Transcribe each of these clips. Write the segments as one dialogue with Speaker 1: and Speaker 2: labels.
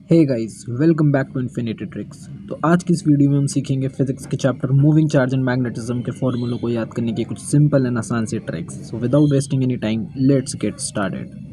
Speaker 1: Hey guys, welcome back to Infinity Tricks. तो आज की इस वीडियो में हम सीखेंगे फिजिक्स के chapter moving charge and magnetism के फॉर्मूलों को याद करने की कुछ सिंपल एंड आसान सी tricks. So without wasting any time, let's get started.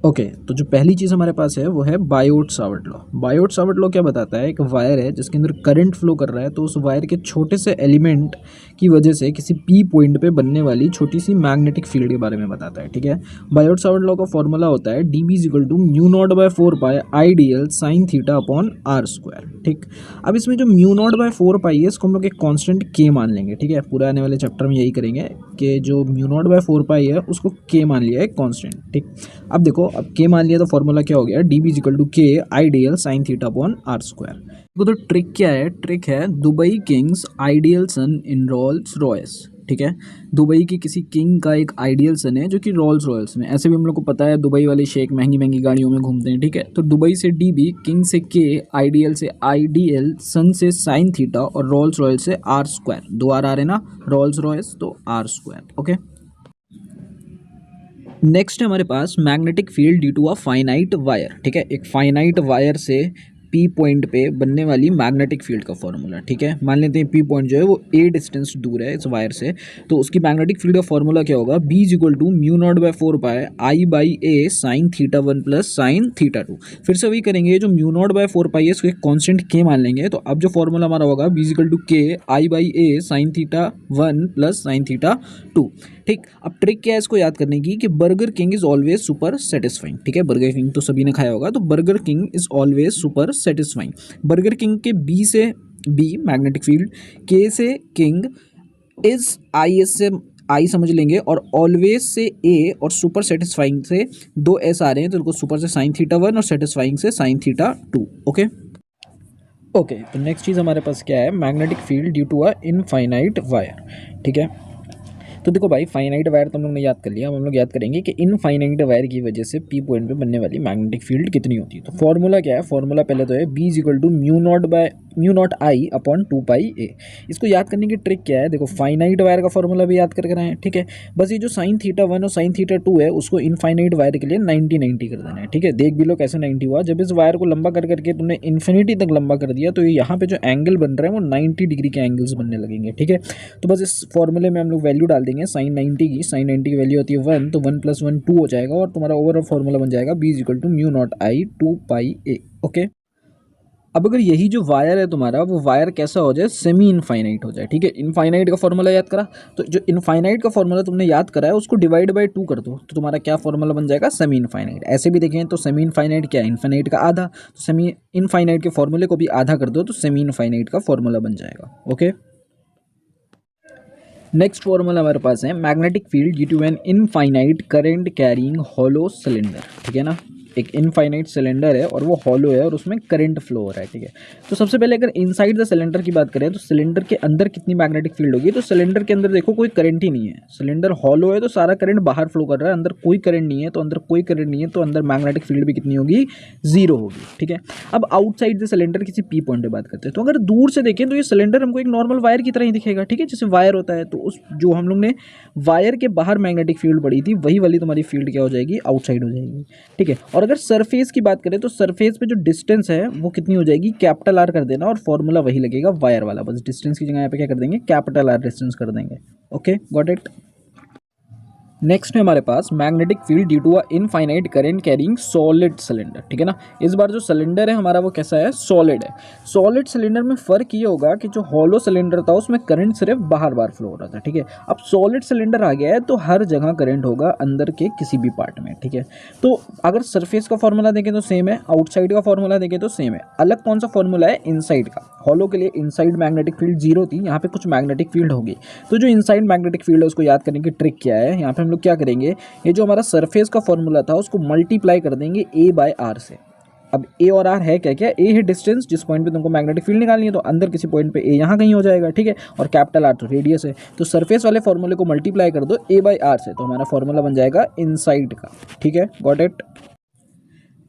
Speaker 1: Okay, तो जो पहली चीज़ हमारे पास है वो है Biot Savart law. Biot Savart law क्या बताता है, एक वायर है जिसके अंदर करंट फ्लो कर रहा है, तो उस वायर के छोटे से एलिमेंट की वजह से किसी पी पॉइंट पे बनने वाली छोटी सी मैग्नेटिक फील्ड के बारे में बताता है। ठीक है, बायोट सावर्ट लॉ का फॉर्मूला होता है D B is equal to mu naught by 4 pi I D L sine theta upon R square. ठीक, अब इसमें जो म्यू नॉट बाय 4 पाई है इसको हम लोग एक कॉन्स्टेंट के मान लेंगे। ठीक है, पूरा आने वाले चैप्टर में यही करेंगे कि जो म्यू नॉट बाय 4 पाई है उसको के मान लिया है कॉन्स्टेंट। ठीक, अब देखो, अब के मान लिया तो फॉर्मूला क्या हो गया, D B is equal to K I D L sine theta upon R square. तो ट्रिक क्या है, ट्रिक है Dubai kings ideal son in Rolls Royce. ठीक है, दुबई की किसी किंग का एक आइडियल सन है जो कि रोल्स रॉयल्स में, ऐसे भी हम लोग को पता है दुबई वाले शेख महंगी महंगी गाड़ियों में घूमते हैं। ठीक है, तो दुबई से डी बी, किंग से के, आइडियल से आई डी एल, सन से साइन थीटा और रोल्स रॉयल से आर स्क्वायर। दो आर आ रहे ना, रोल्स रॉयस तो आर स्क्वायर। ओके, नेक्स्ट है हमारे पास magnetic field due to a finite wire. ठीक है, एक फाइनाइट वायर से पी पॉइंट पे बनने वाली मैग्नेटिक फील्ड का फॉर्मूला। ठीक है, मान लेते हैं पी पॉइंट जो है वो ए डिस्टेंस दूर है इस वायर से, तो उसकी मैग्नेटिक फील्ड का फॉर्मूला क्या होगा, B is equal to mu naught by 4 pi I by A sine theta 1 plus sine theta 2। फिर से वही करेंगे, जो म्यू नॉट बाय 4 पाई है इसको एक कॉन्स्टेंट के मान लेंगे, तो अब जो फॉर्मूला हमारा होगा B is equal to K I by A sine theta 1 plus sine theta 2। ठीक, अब ट्रिक क्या है इसको याद करने की कि burger king is always super satisfying. ठीक है, बर्गर किंग तो सभी ने खाया होगा, तो burger king is always super satisfying. Burger king के बी से बी मैग्नेटिक फील्ड, के से किंग, इज आई एस से आई समझ लेंगे, और ऑलवेज से ए, और सुपर सेटिस्फाइंग से दो एस आ रहे हैं, तो उनको सुपर से साइन थीटा 1 और सेटिस्फाइंग से साइन थीटा 2। ओके ओके, तो नेक्स्ट चीज़ हमारे पास क्या है, magnetic field due to a infinite wire. ठीक है, तो देखो भाई, फाइनाइट वायर तो हम लोग ने याद कर लिया, अब हम लोग याद करेंगे कि इनफाइनाइट वायर की वजह से पी पॉइंट पे बनने वाली मैग्नेटिक फील्ड कितनी होती है। तो फॉर्मूला क्या है, फॉर्मूला पहले तो है B is equal to mu naught I upon 2 pi A. इसको याद करने की ट्रिक क्या है, देखो फाइनाइट वायर का फॉर्मूला भी याद करके आए। ठीक है, बस ये जो साइन थीटा 1 और साइन थीटा 2 है उसको इनफाइनाइट वायर के लिए 90-90 कर देना है। ठीक है, देख भी लो कैसे 90 हुआ, जब इस वायर को लंबा कर करके तुमने इन्फिनिटी तक लंबा कर दिया तो यहाँ पे जो एंगल बन रहे हैं वो 90 डिग्री के एंगल्स बनने लगेंगे। ठीक है, तो बस इस फॉर्मूले में हम लोग वैल्यू डाल देंगे साइन 90 की। साइन 90 की वैल्यू होती है 1, तो 1 + 1 2 हो जाएगा, और तुम्हारा ओवरऑल फॉर्मूला बन जाएगा B is equal to mu naught I 2 pi A. Okay, अब अगर यही जो वायर है तुम्हारा, वो वायर कैसा हो जाए, सेमी इनफाइनाइट हो जाए। ठीक है, इनफाइनाइट का फॉर्मूला याद करा, तो जो इनफाइनाइट का फॉर्मूला तुमने याद करा है उसको डिवाइड बाय 2 कर दो, तो तुम्हारा क्या फॉर्मूला बन जाएगा, सेमी इनफाइनाइट। ऐसे भी देखें तो सेमी इनफाइनाइट क्या है, इनफाइनाइट का आधा, तो सेमी इनफाइनाइट के फॉर्मूले को भी आधा कर दो तो सेमी इनफाइनाइट का फॉर्मूला बन जाएगा। ओके, नेक्स्ट फॉर्मूला हमारे पास है magnetic field due to an infinite current carrying hollow cylinder. ठीक है ना, एक इनफाइनाइट सिलेंडर है और वो हॉलो है और उसमें करंट फ्लो हो रहा है। ठीक है, तो सबसे पहले अगर इनसाइड द सिलेंडर की बात करें तो सिलेंडर के अंदर कितनी मैग्नेटिक फील्ड होगी, तो सिलेंडर के अंदर देखो कोई करंट ही नहीं है, सिलेंडर हॉलो है तो सारा करंट बाहर फ्लो कर रहा है, अंदर कोई करंट नहीं है, तो अंदर कोई करंट नहीं है तो अंदर मैग्नेटिक फील्ड भी कितनी होगी, 0 होगी। ठीक है, अब आउटसाइड द सिलेंडर किसी पी पॉइंट पे बात करते हैं, तो अगर दूर से देखें तो ये सिलेंडर हमको एक नॉर्मल वायर की तरह ही दिखेगा। ठीक है, जैसे वायर होता है, तो उस जो हम लोग ने वायर के बाहर मैग्नेटिक फील्ड पड़ी थी वही वाली तुम्हारी फील्ड क्या हो जाएगी, आउटसाइड हो जाएगी। ठीक है, और अगर सरफेस की बात करें तो सरफेस पे जो डिस्टेंस है वो कितनी हो जाएगी, कैपिटल आर कर देना, और फॉर्मूला वही लगेगा वायर वाला, बस डिस्टेंस की जगह यहाँ पे क्या कर देंगे, कैपिटल आर डिस्टेंस कर देंगे। Okay, got it. नेक्स्ट है हमारे पास magnetic field due to a infinite current carrying solid cylinder. ठीक है ना, इस बार जो सिलेंडर है हमारा वो कैसा है, सॉलिड है। सॉलिड सिलेंडर में फर्क ये होगा कि जो हॉलो सिलेंडर था उसमें करंट सिर्फ बाहर बाहर फ्लो हो रहा था। ठीक है, अब सॉलिड सिलेंडर आ गया है तो हर जगह करंट होगा अंदर के किसी भी पार्ट में। ठीक है, तो अगर सरफेस का फॉर्मूला देखें तो सेम है, आउटसाइड का फॉर्मूला देखें तो सेम है, अलग कौन सा फॉर्मूला है, इनसाइड का। हॉलो के लिए इनसाइड मैग्नेटिक फील्ड 0 थी, यहाँ पे कुछ मैग्नेटिक फील्ड होगी, तो जो इनसाइड मैग्नेटिक फील्ड है उसको याद करने की ट्रिक क्या है, यहाँ पे हम लोग क्या करेंगे, ये जो हमारा सरफेस का फॉर्मूला था उसको मल्टीप्लाई कर देंगे ए बाय आर से। अब ए और आर है क्या, क्या ए है डिस्टेंस जिस पॉइंट पे तुमको मैग्नेटिक फील्ड निकालनी है, तो अंदर किसी पॉइंट पे ए यहाँ कहीं हो जाएगा। ठीक है, और कैपिटल आर तो रेडियस है, तो सरफेस वाले फॉर्मूले को मल्टीप्लाई कर दो ए बाय आर से, तो हमारा फॉर्मूला बन जाएगा इनसाइड का। ठीक है, गॉट इट।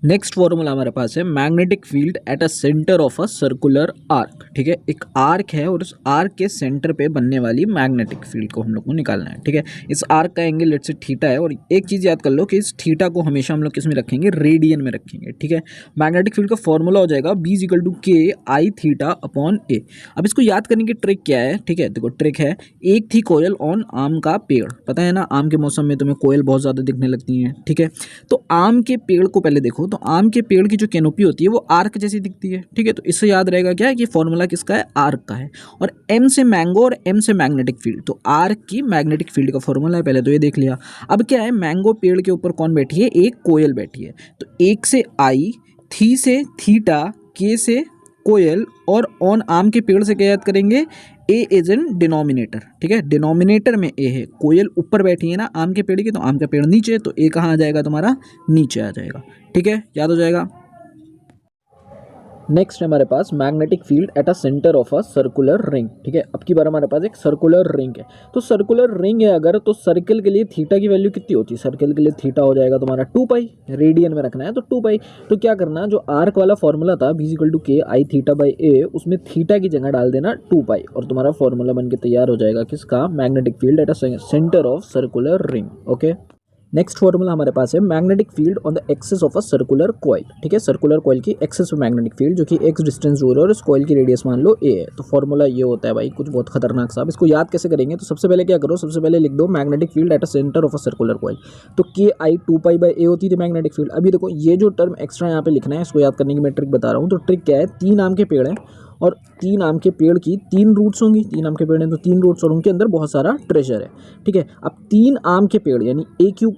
Speaker 1: नेक्स्ट फॉर्मूला हमारे पास है magnetic field at a centre of a circular arc. ठीक है, एक आर्क है और उस आर्क के सेंटर पे बनने वाली मैग्नेटिक फील्ड को हम लोग को निकालना है। ठीक है, इस आर्क का एंगल लेट्स से थीटा है और एक चीज़ याद कर लो कि इस थीटा को हमेशा हम लोग किस में रखेंगे, रेडियन में रखेंगे। ठीक है, मैग्नेटिक फील्ड का फॉर्मूला हो जाएगा B = KI θ/A। अब इसको याद करने की ट्रिक क्या है, ठीक है, देखो ट्रिक है, एक थी कोयल ऑन आम का पेड़, पता है ना, आम के मौसम में तुम्हें कोयल बहुत ज़्यादा दिखने लगती हैं। ठीक है, तो आम के पेड़ को पहले देखो, तो आम के पेड़ की जो कैनोपी होती है वो आर्क जैसी दिखती है। ठीक है, तो इससे याद रहेगा क्या है कि फॉर्मूला किसका है, आर्क का है। और M से मैंगो और M से मैग्नेटिक फील्ड, तो आर्क की मैग्नेटिक फील्ड का फॉर्मूला है, पहले तो ये देख लिया। अब क्या है, मैंगो पेड़ के ऊपर कौन बैठी है, एक कोयल बैठी है, तो एक से I, थी से थीटा, K से कोयल और ऑन आम के पेड़ से क्या याद करेंगे, ए इज इन डिनोमिनेटर। ठीक है, डिनोमिनेटर में ए है, कोयल ऊपर बैठी है ना आम के पेड़ की, तो आम का पेड़ नीचे, तो ए कहाँ आ जाएगा तुम्हारा, नीचे आ जाएगा। ठीक है, याद हो जाएगा। नेक्स्ट है हमारे पास magnetic field at a centre of a circular ring. ठीक है, अब की बार हमारे पास एक सर्कुलर रिंग है, तो सर्कुलर रिंग है अगर, तो सर्कल के लिए थीटा की वैल्यू कितनी होती है, सर्कल के लिए थीटा हो जाएगा तुम्हारा 2π, रेडियन में रखना है तो 2π। तो क्या करना, जो आर्क वाला फॉर्मूला था B = KI θ/A, उसमें थीटा की जगह डाल देना 2π और तुम्हारा फॉर्मूला बन के तैयार हो जाएगा किसका, magnetic field at a centre of circular ring. Okay, next formula हमारे पास है magnetic field on the axis of a circular coil. ठीक है, सर्कुलर कॉइल की एक्सिस पे मैग्नेटिक फील्ड जो कि x डिस्टेंस दूर है और इस कॉइल की रेडियस मान लो a है। तो फॉर्मूला ये होता है भाई, कुछ बहुत खतरनाक सा। इसको याद कैसे करेंगे, तो सबसे पहले क्या करो, सबसे पहले लिख दो magnetic field at a centre of a circular coil, तो KI 2π/A होती थी मैग्नेटिक फील्ड। अभी देखो ये जो टर्म एक्स्ट्रा यहाँ पे लिखना है, इसको याद करने की मैं ट्रिक बता रहा हूँ। तो ट्रिक क्या है, 3 आम के पेड़ हैं और 3 आम के पेड़ की 3 रूट्स होंगी, 3 आम के पेड़ हैं तो 3 रूट्स और उनके अंदर बहुत सारा ट्रेजर है। ठीक है, अब 3 आम के पेड़ यानी A³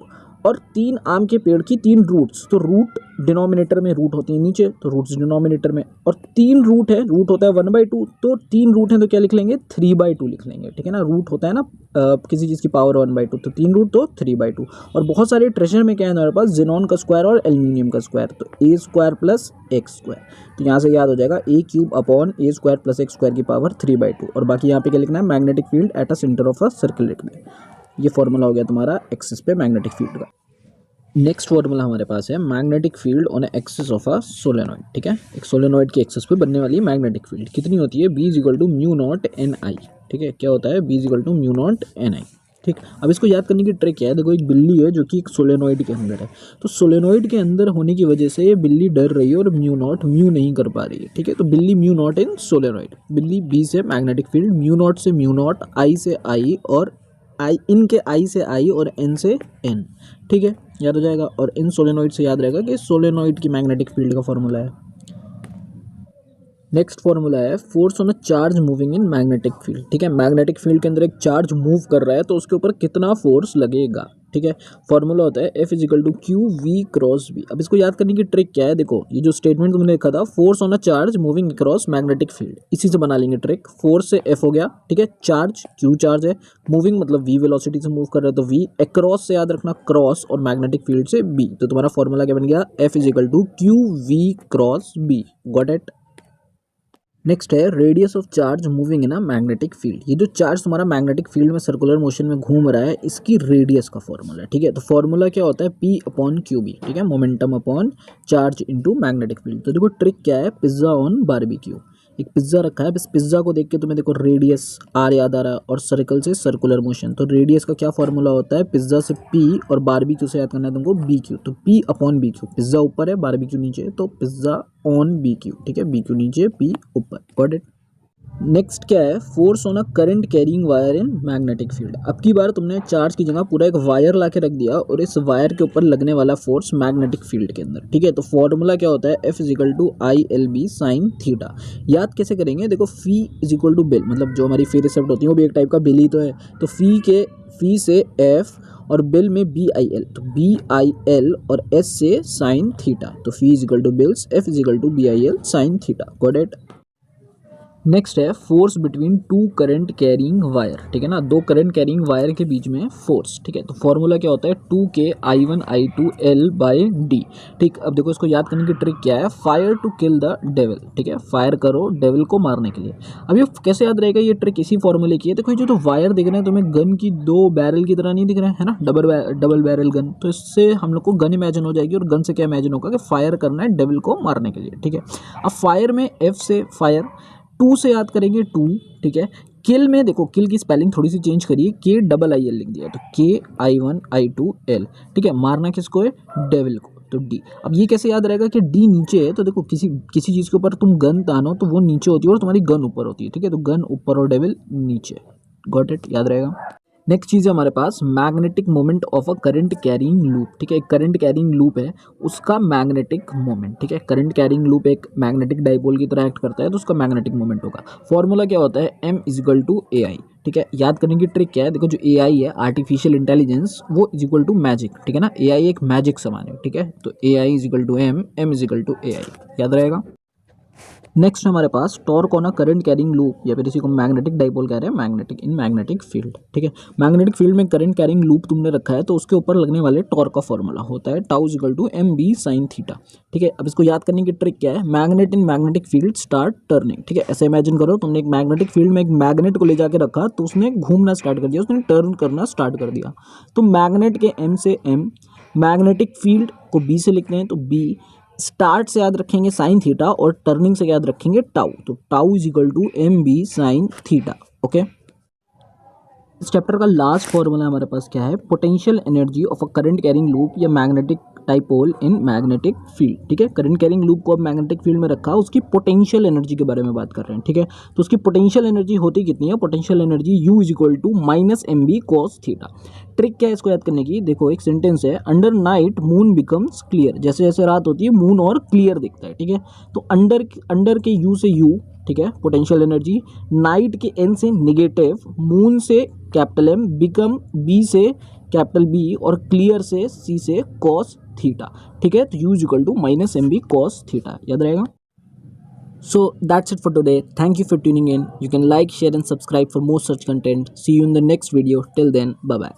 Speaker 1: और 3 आम के पेड़ की 3 रूट्स, तो रूट डिनोमिनेटर में, रूट होती है नीचे तो रूट्स डिनोमिनेटर में, और 3 रूट है, रूट होता है 1/2, तो 3 रूट है तो क्या लिख लेंगे, 3/2 लिख लेंगे। ठीक है ना, रूट होता है ना किसी चीज़ की पावर 1/2, तो 3 रूट तो 3/2। और बहुत सारे ट्रेजर में क्या है हमारे पास, जिनॉन का स्क्वायर और एल्यूमिनियम का स्क्वायर, तो A² + x², तो यहाँ से याद हो जाएगा A³ / A² + x² की पावर 3/2। और बाकी यहाँ पे क्या लिखना है, magnetic field at a centre of a circle लिखना है। ये फॉर्मूला हो गया तुम्हारा एक्सिस पे मैग्नेटिक फील्ड का। नेक्स्ट फॉर्मूला हमारे पास है magnetic field on axis of a solenoid. ठीक है, एक सोलेनॉइड की एक्सिस पे बनने वाली मैग्नेटिक फील्ड कितनी होती है, B = μ0 Ni। ठीक है, क्या होता है, B = μ0 Ni। ठीक, अब इसको याद करने की ट्रिक क्या है, देखो एक बिल्ली है जो कि एक सोलेनॉइड के अंदर है, तो सोलेनॉइड के अंदर होने की वजह से ये बिल्ली डर रही है और म्यू नहीं कर पा रही है। ठीक है, तो बिल्ली μ0 इन सोलेनॉइड, बिल्ली B से मैग्नेटिक फील्ड μ0 से μ0, I से I और इनके I से I और N से N। ठीक है, याद हो जाएगा। और इन सोलेनॉइड से याद रहेगा कि सोलेनॉइड की मैग्नेटिक फील्ड का फॉर्मूला है। नेक्स्ट फॉर्मूला है force on a charge moving in magnetic field. ठीक है, मैग्नेटिक फील्ड के अंदर एक चार्ज मूव कर रहा है तो उसके ऊपर कितना फोर्स लगेगा। ठीक है, फॉर्मूला होता है F = QV×V। अब इसको याद करने की ट्रिक क्या है, देखो ये जो स्टेटमेंट तुमने लिखा था, force on a charge moving across magnetic field, इसी से बना लेंगे ट्रिक। फोर्स से F हो गया, ठीक है, चार्ज Q चार्ज है, मूविंग मतलब V वेलोसिटी से मूव कर रहा है तो V, अक्रॉस से याद रखना क्रॉस और मैग्नेटिक फील्ड से B, तो तुम्हारा फॉर्मूला क्या बन गया, F = QV×B। Got it. Next है radius of charge moving in a magnetic field. ये जो चार्ज तुम्हारा मैग्नेटिक फील्ड में सर्कुलर मोशन में घूम रहा है, इसकी रेडियस का फॉर्मूला है। ठीक है, तो फॉर्मूला क्या होता है, P/QB। ठीक है, momentum upon charge into magnetic field. तो देखो ट्रिक क्या है, पिज्जा ऑन बारबेक्यू, एक पिज्जा रखा है, बस पिज्जा को देख के तुम्हें देखो रेडियस R याद आ रहा है और सर्कल से सर्कुलर मोशन, तो रेडियस का क्या फॉर्मूला होता है, पिज्जा से P और बारबेक्यू से याद करना है तुमको BQ, तो P/BQ, पिज्जा ऊपर है बारबेक्यू नीचे, तो पिज्जा ऑन BQ। ठीक है, BQ नीचे P ऊपर। Got it. नेक्स्ट क्या है, force on a current carrying wire in magnetic field. अब की बार तुमने चार्ज की जगह पूरा एक वायर ला के रख दिया और इस वायर के ऊपर लगने वाला फोर्स मैग्नेटिक फील्ड के अंदर। ठीक है, तो फॉर्मूला क्या होता है, F = ILB sin θ। याद कैसे करेंगे, देखो फी = बिल, मतलब जो हमारी फी रिसिप्ट होती है वो भी एक टाइप का बिल ही तो है, तो फी से F और बिल में BIL, तो BIL और S से sin θ, तो फी = बिल्स, F = BIL sin θ। Got it. Next है force between two current carrying wire, ठीक है ना, दो करंट कैरिंग वायर के बीच में फोर्स, ठीक है। तो फॉर्मूला क्या होता है, 2K I1I2L बाई डी। ठीक, अब देखो इसको याद करने की ट्रिक क्या है, fire to kill the devil, ठीक है, फायर करो डेविल को मारने के लिए। अब ये कैसे याद रहेगा, ये ट्रिक इसी फॉर्मूले की है। देखो ये जो तो वायर दिख रहे हैं तुम्हें गन की दो बैरल की तरह नहीं दिख रहे हैं, है ना, डबल बैरल गन, तो इससे हम लोग को गन इमेजिन हो जाएगी, और गन से क्या इमेजिन होगा कि फायर करना है डेविल को मारने के लिए, ठीक है। अब फायर में एफ से फायर, टू से याद करेंगे टू, ठीक है। किल में देखो, किल की स्पेलिंग थोड़ी सी चेंज करिए, KIIL लिख दिया, तो KI1I2L, ठीक है। मारना किसको है, डेविल को, तो डी। अब ये कैसे याद रहेगा कि डी नीचे है, तो देखो किसी किसी चीज़ के ऊपर तुम गन तानो तो वो नीचे होती है और तुम्हारी गन ऊपर होती है, ठीक है, तो गन ऊपर और डेविल नीचे, गॉट इट, याद रहेगा। नेक्स्ट चीज़ है हमारे पास magnetic moment of a current carrying loop, ठीक है। करंट कैरिंग लूप है, उसका मैग्नेटिक मोमेंट, ठीक है। करंट कैरिंग लूप एक मैग्नेटिक डाइपोल की तरह एक्ट करता है, तो उसका मैग्नेटिक मोमेंट होगा। फॉर्मूला क्या होता है, M=AI, ठीक है। याद करने की ट्रिक क्या है, देखो जो AI है आर्टिफिशियल इंटेलिजेंस, वो इज टू मैजिक, ठीक है ना, AI एक मैजिक समान है, ठीक है। तो AI=M, M=AI, याद रहेगा। नेक्स्ट हमारे पास torque on a current carrying loop, या फिर इसी को मैग्नेटिक डाइपोल कह रहे हैं, मैग्नेटिक इन मैग्नेटिक फील्ड, ठीक है। मैग्नेटिक फील्ड में करंट कैरिंग लूप तुमने रखा है, तो उसके ऊपर लगने वाले टॉर्क का फॉर्मूला होता है τ=mb sin थीटा, ठीक है। अब इसको याद करने की ट्रिक क्या है, मैग्नेट इन मैग्नेटिक फील्ड स्टार्ट टर्निंग, ठीक है। ऐसे इमेजिन करो तुमने एक मैग्नेटिक फील्ड में एक मैग्नेट को ले जाके रखा, तो उसने घूमना स्टार्ट कर दिया, उसने टर्न करना स्टार्ट कर दिया, तो मैग्नेट के M से M, मैग्नेटिक फील्ड को B से लिखते हैं, तो B, स्टार्ट से याद रखेंगे साइन थीटा, और टर्निंग से याद रखेंगे टाउ, तो τ=mb sin थीटा, ओके। इस चैप्टर का लास्ट फॉर्मूला हमारे पास क्या है, potential energy of a current carrying loop या magnetic dipole in magnetic field, ठीक है। करंट कैरिंग लूप को अब मैग्नेटिक फील्ड में रखा, उसकी पोटेंशियल एनर्जी के बारे में बात कर रहे हैं, ठीक है। तो उसकी पोटेंशियल एनर्जी होती कितनी है, potential energy U=-mb cos theta. Trick क्या है इसको याद करने की, देखो एक सेंटेंस है, under Knight Moon becomes clear, जैसे जैसे रात होती है मून और क्लियर दिखता है, ठीक है। तो अंडर के U से U, ठीक है, पोटेंशियल एनर्जी, नाइट के N से निगेटिव, मून से कैपिटल M, बिकम B से कैपिटल B, और क्लियर से C से cos थीटा, ठीक है। तो U=-mb cos थीटा, याद रहेगा। So that's it for today. Thank you for tuning in. You can like, share and subscribe for more such content. See you in the next video. Till then, bye bye.